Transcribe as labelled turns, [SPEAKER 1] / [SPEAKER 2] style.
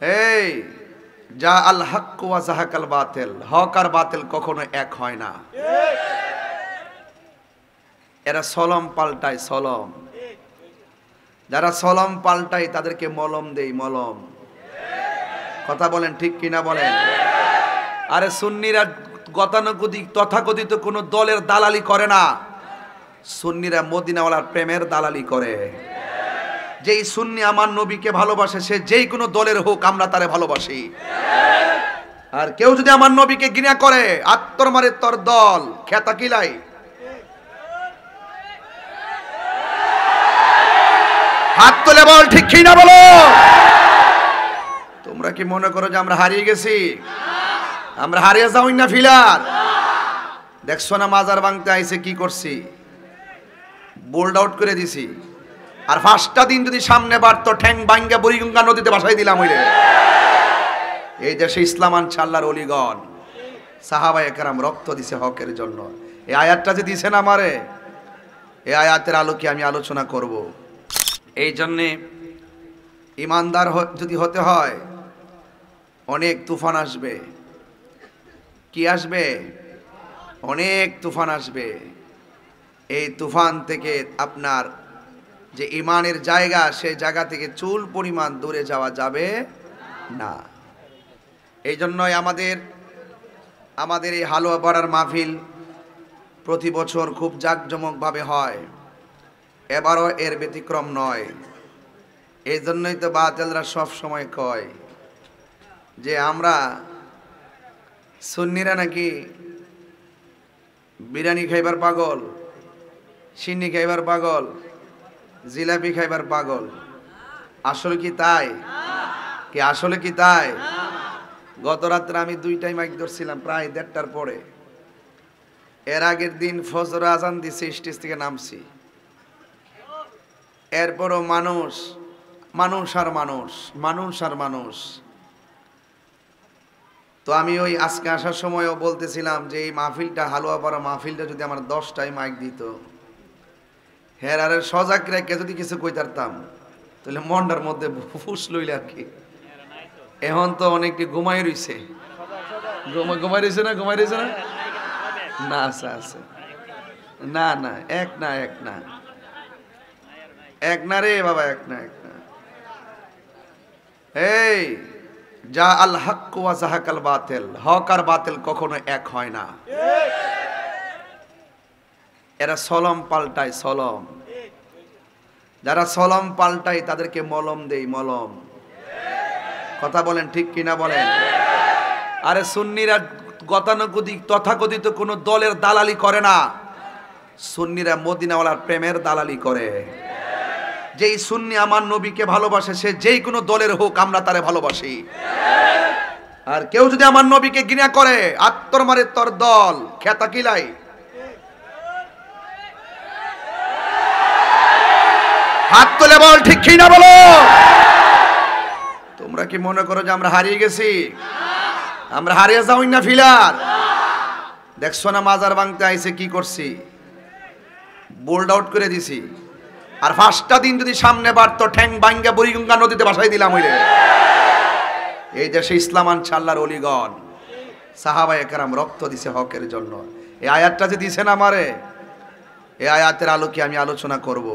[SPEAKER 1] এই যা আল হক ওয়া যাহাকাল বাতিল, হক আর বাতিল কখনো এক হয় না। এরা সলম পাল্টায়, সলম। যারা সলম পাল্টায় তাদেরকে মলম দেই, মলম। কথা বলেন ঠিক কিনা বলেন? আরে সুন্নিরা গতানুগতিক তথাকথিত কোন দলের দালালি করে না। সুন্নিরা মদিনাওয়ালার প্রেমের দালালি করে। যেই সুন্নি আমার নবীকে ভালোবাসে সে যেই কোনো দলের হোক আমরা তারে ভালোবাসি। আর কেউ যদি আমার নবীকে ঘৃণা করে আত্মর মারে তোর দল খেতা কিলাই। হাত তুলে বল ঠিক কিনা বলো। তোমরা কি মনে করো যে আমরা হারিয়ে গেছি? আমরা হারিয়ে যাই না ফিলার। দেখছো না মাজার ভাঙতে আইছে কি করছি, বোল্ড আউট করে দিছি। আর 5টা দিন যদি সামনে বাড়তো ঠ্যাং ভাঙ্গা বুড়িগঙ্গা নদীতে ভাসাই দিলাম হইলে। এই দেশে ইসলাম আনছে আল্লাহর ওলিগণ, সাহাবায়ে কেরাম রক্ত দিছে হকের জন্য। এই আয়াতটা যে দিছেন আমারে, এই আয়াতের আলোকে আমি আলোচনা করব। এই জন্যে ইমানদার যদি হতে হয় অনেক তুফান আসবে। কি আসবে? অনেক তুফান আসবে। এই তুফান থেকে আপনার যে ইমানের জায়গা সেই জায়গা থেকে চুল পরিমাণ দূরে যাওয়া যাবে না। এই জন্যই আমাদের এই হালুয়া পাড়ার মাহফিল প্রতি বছর খুব জাঁকজমকভাবে হয়, এবারও এর ব্যতিক্রম নয়। এই জন্যই তো বাতিলরা সব সময় কয় যে আমরা সুন্নিরা নাকি বিরিয়ানি খাইবার পাগল, সিন্নি খাইবার পাগল, জিলাপি খাইবার পাগল। আসলে কি তাই? কি আসলে কি তাই? গত রাত্রে আমি 2টায় মাইক ধরছিলাম প্রায় 1:30টার পরে। এর আগের দিন ফজর আজান দিছে, স্টেজ থেকে নামছি। এরপরও মানুষ আর মানুষ। তো আমি ওই আজকে আসার সময়ও বলতেছিলাম যে এই মাহফিলটা, হালুয়া পাড়া মাহফিলটা যদি আমার 10টায় মাইক দিত, হেরারের সজাগ রেখে যদি কিছু কইতারতাম তাহলে মনটার মধ্যে ফুস লইলে আর কি। এখন তো অনেকটি ঘুমাই রইছে। ঘুমাই রইছে না? না আছে না এক না রে বাবা, এক না। এই যা আল হক ওয়া যাহাকাল বাতিল, হক আর বাতিল কখনো এক হয় না। এরা সলম পাল্টায়, সলম। যারা সলম পাল্টায় তাদেরকে মলম দেই, মলম। কথা বলেন ঠিক কিনা বলেন? আরে সুন্নিরা গতানুগতিক তথাকথিত কোন দলের দালালি করে না। সুন্নিরা মদিনাওয়ালার প্রেমের দালালি করে। যেই সুন্নি আমার নবীকে ভালোবাসে সে যেই কোনো দলের হোক আমরা তারে ভালোবাসি। আর কেউ যদি আমার নবীকে ঘৃণা করে আত্মর মারে তোর দল খেতা কিলাই। হাত তুলে বল ঠিক কিনা বলো। তোমরা কি মনে করো যে আমরা হারিয়ে গেছি? আমরা হারিয়ে যাই না ফিলার। দেখছো না মাজার ভাঙতে আইছে কি করছি, বোল্ড আউট করে দিছি। আর 5টা দিন যদি সামনে বাড়তো ঠ্যাং ভাঙ্গা বুড়িগঙ্গা নদীতে ভাসাই দিলাম হইলে। এই দেশে ইসলাম আনছে আল্লাহর ওলিগণ, সাহাবায়ে কেরাম রক্ত দিছে হকের জন্য। এই আয়াতটা যে দিছেন আমারে, এই আয়াতের আলোকে আমি আলোচনা করব।